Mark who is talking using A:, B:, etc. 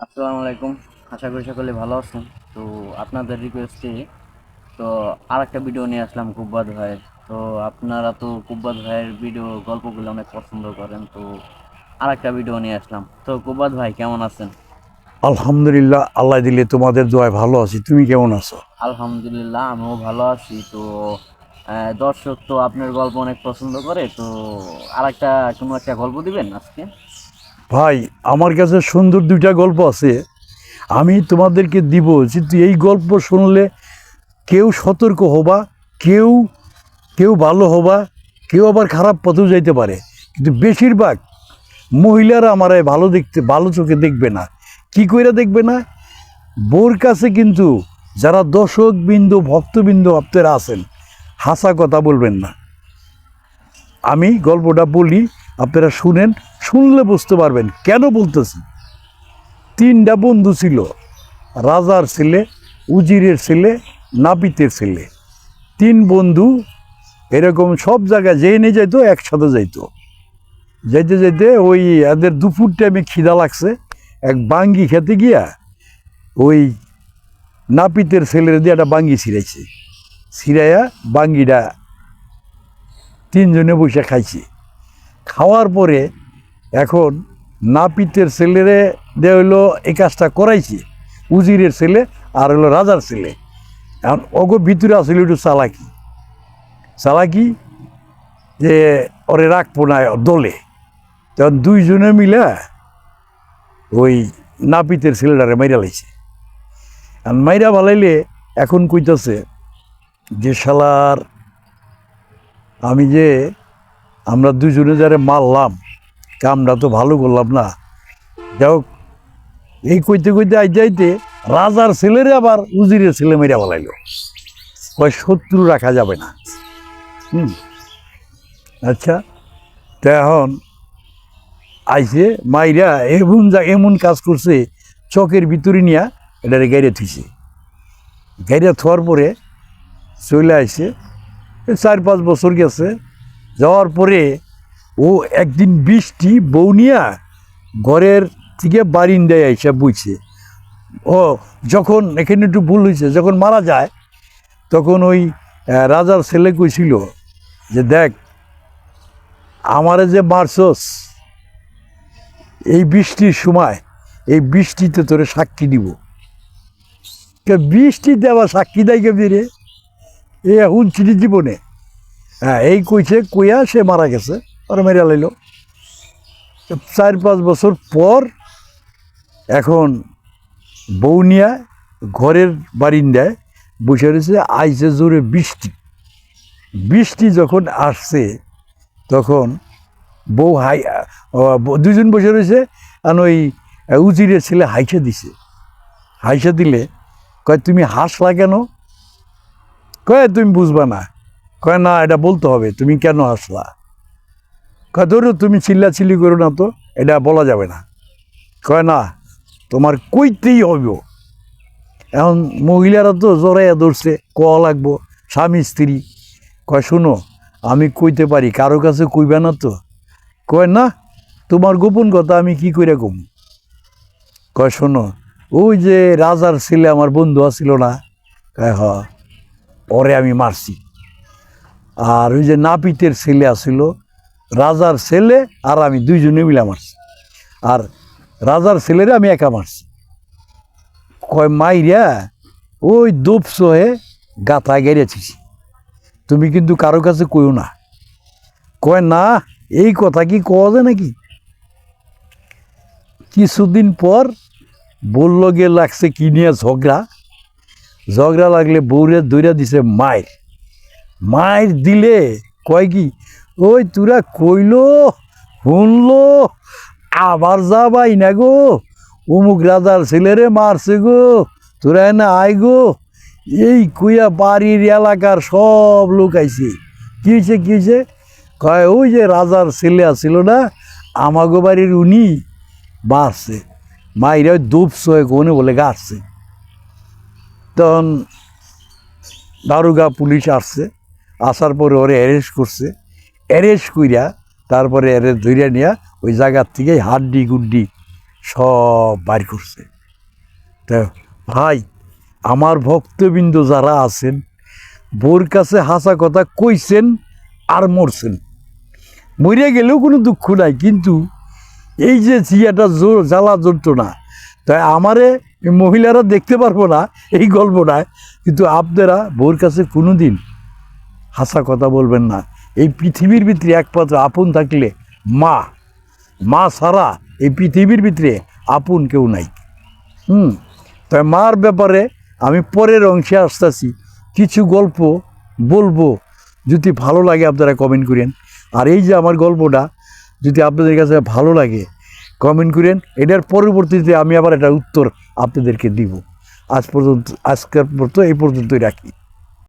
A: আসসালামু আলাইকুম। আশা করি সকলে ভালো আছেন। তো আপনাদের রিকোয়েস্টে তো আরেকটা ভিডিও নিয়ে আসলাম কুব্বাদ ভাইয়ের। তো আপনারা তো কুব্বাদ ভাইয়ের ভিডিও গল্পগুলো অনেক পছন্দ করেন, তো আরেকটা ভিডিও নিয়ে আসলাম। তো কুব্বাদ ভাই কেমন আছেন?
B: আলহামদুলিল্লাহ, আল্লাহ দিলে তোমাদের দোয়ায় ভালো আছি। তুমি কেমন আছো?
A: আলহামদুলিল্লাহ, আমিও ভালো আছি। তো দর্শক তো আপনার গল্প অনেক পছন্দ করে, তো আরেকটা কোনো একটা গল্প দিবেন আজকে?
B: ভাই, আমার কাছে সুন্দর দুইটা গল্প আছে, আমি তোমাদেরকে দিব। কিন্তু এই গল্প শুনলে কেউ সতর্ক হবা, কেউ কেউ ভালো হবা, কেউ আবার খারাপ পথেও যাইতে পারে। কিন্তু বেশিরভাগ মহিলারা আমার ভালো চোখে দেখবে না। কি কইরা দেখবে না? বোর কাছে কিন্তু যারা দর্শক বিন্দু ভক্তবিন্দু আপনারা আছেন, হাসা কথা বলবেন না। আমি গল্পটা বলি, আপনারা শুনেন, শুনলে বুঝতে পারবেন কেন বলতেছি। তিনটা বন্ধু ছিল, রাজার ছেলে, উজিরের ছেলে, নাপিতের ছেলে। তিন বন্ধু এরকম সব জায়গায় যেয়ে নিয়ে যাইতো, একসাথে যাইতো। যাইতে যাইতে ওই এদের দুপুর টাইমে খিদা লাগছে, এক বাঙ্গি খেতে গিয়া ওই নাপিতের ছেলের দিয়ে একটা বাঙ্গি ছিঁড়াইছে। ছিঁড়াইয়া বাঙ্গিটা তিনজনে বসে খাইছে। খাওয়ার পরে এখন নাপিতের ছেলেরে দেয়া হইলো এই কাজটা করাইছে, উজিরের ছেলে আর হলো রাজার ছেলে। এখন অগো ভিতরে আসলে একটু চালাকি চালাকি যে ওরে রাখবো না দলে। তখন দুইজনে মিলে ওই নাপিতের ছেলেটারে মাইরা লাইছে। আর মাইরা বালাইলে এখন কইতাছে যে শালার, আমি যে আমরা দুজনে যারে মারলাম, কামটা তো ভালো করলাম না। যাই হোক, এই কইতে কইতে আই যাইতে রাজার ছেলেরে আবার উজিরের ছেলে মেয়েরা বলাইলো। কয় শত্রু রাখা যাবে না। হুম, আচ্ছা। তো এখন আইসে মাইরা এমন কাজ করছে, চকের ভিতরে নিয়া এটারে গাইরে থুইছে। গাইরে থোয়ার পরে চলে আইসে। 4-5 বছর গেছে, যাওয়ার পরে ও একদিন বৃষ্টি বউ নিয়া ঘরের থেকে বারিন্দায় আইসা বইছে। ও যখন এখানে একটু ভুল হয়েছে, যখন মারা যায় তখন ওই রাজার ছেলে কইছিল যে দেখ, আমারে যে মারছস এই বৃষ্টির সময়, এই বৃষ্টিতে তোরে সাক্ষী দিব। বৃষ্টিতে আবার সাক্ষী দেয় কেমনি রে? এ শুনছিলি জীবনে? হ্যাঁ, এই কইছে, কইয়া সে মারা গেছে, ওরা মেরে লাইল। 4-5 বছর পর এখন বৌনিয়া ঘরের বারিন্দায় বসে রয়েছে, আইসে জোরে বৃষ্টি। বৃষ্টি যখন আসছে তখন বউ দুজন বসে রয়েছে, আর ওই উজিরের ছেলে হাইসে দিছে। হাইসে দিলে কয়, তুমি হাসলা কেন? কয়, তুমি বুঝবা না। কয়, না, এটা বলতে হবে, তুমি কেন হাসলা? কয়, ধরো তুমি চিল্লাচিল্লি করো না তো, এটা বলা যাবে না। কয়, না, তোমার কইতেই হইব। এখন মহিলারা তো জড়াইয়া ধরছে, কওয়া লাগবো, স্বামী স্ত্রী। কয়, শুনো, আমি কইতে পারি, কারো কাছে কইবে না তো? কয়, না, তোমার গোপন কথা আমি কি করে কম? কয়, শোনো, ওই যে রাজার ছেলে আমার বন্ধু আছিল না? কয়, হ, ওরে আমি মারছি। আর ওই যে নাপিতের ছেলে আছিল, রাজার ছেলে আর আমি দুইজনে মিলে মারছি। আর রাজার ছেলেরে আমি একা মারছি। কয়, মাইরা ওই দোপ সহে গাথায় গেড়েছিস, তুমি কিন্তু কারো কাছে কইও না। কয়, না, এই কথা কি কওয়া যায় নাকি? কিছুদিন পর বলল গে লাগছে কি নিয়ে ঝগড়া। ঝগড়া লাগলে বউরে দইরা দিছে মায়ের। মায়ের দিলে কয় কি, ওই তোরা কইলো শুনলো, আবার যাবাই না গো, অমুক রাজার ছেলেরে মারছে গো, তোরা না আয় গো। এই কইয়া বাড়ির এলাকার সব লোক আইছে। কি হয়েছে, কি হয়েছে? কয়, ওই যে রাজার ছেলে আছিল না, আমাগো বাড়ির উনি বাড়ছে। মাইরা দুপস হয়ে কোনে বলে গাড়ছে। তখন দারোগা পুলিশ আসছে, আসার পরে ওরে অ্যারেস্ট করছে। অ্যারেস্ট কইরা তারপরে এর ধইরা নিয়া ওই জায়গার থেকে হাড্ডি গুড্ডি সব বাইর করছে। তা ভাই, আমার ভক্তবৃন্দ যারা আছেন, বউর কাছে হাসা কথা কইছেন আর মরছেন, মরে গেলেও কোনো দুঃখ নাই, কিন্তু এই যে চিয়াটা জ্বালা যন্ত্রণা, তাই আমারে মহিলারা দেখতে পারবো না এই গল্পটায়, কিন্তু আপনারা বউর কাছে কোনো দিন হাসা কথা বলবেন না। এই পৃথিবীর ভিতরে একমাত্র আপন থাকলে মা, মা ছাড়া এই পৃথিবীর ভিতরে আপন কেউ নাই। তাই মার ব্যাপারে আমি পরের অংশে আসতেছি, কিছু গল্প বলবো, যদি ভালো লাগে আপনারা কমেন্ট করেন। আর এই যে আমার গল্পটা যদি আপনাদের কাছে ভালো লাগে কমেন্ট করেন, এটার পরবর্তীতে আমি আবার একটা উত্তর আপনাদেরকে দিব। আজকের পর্যন্ত এই পর্যন্তই রাখি।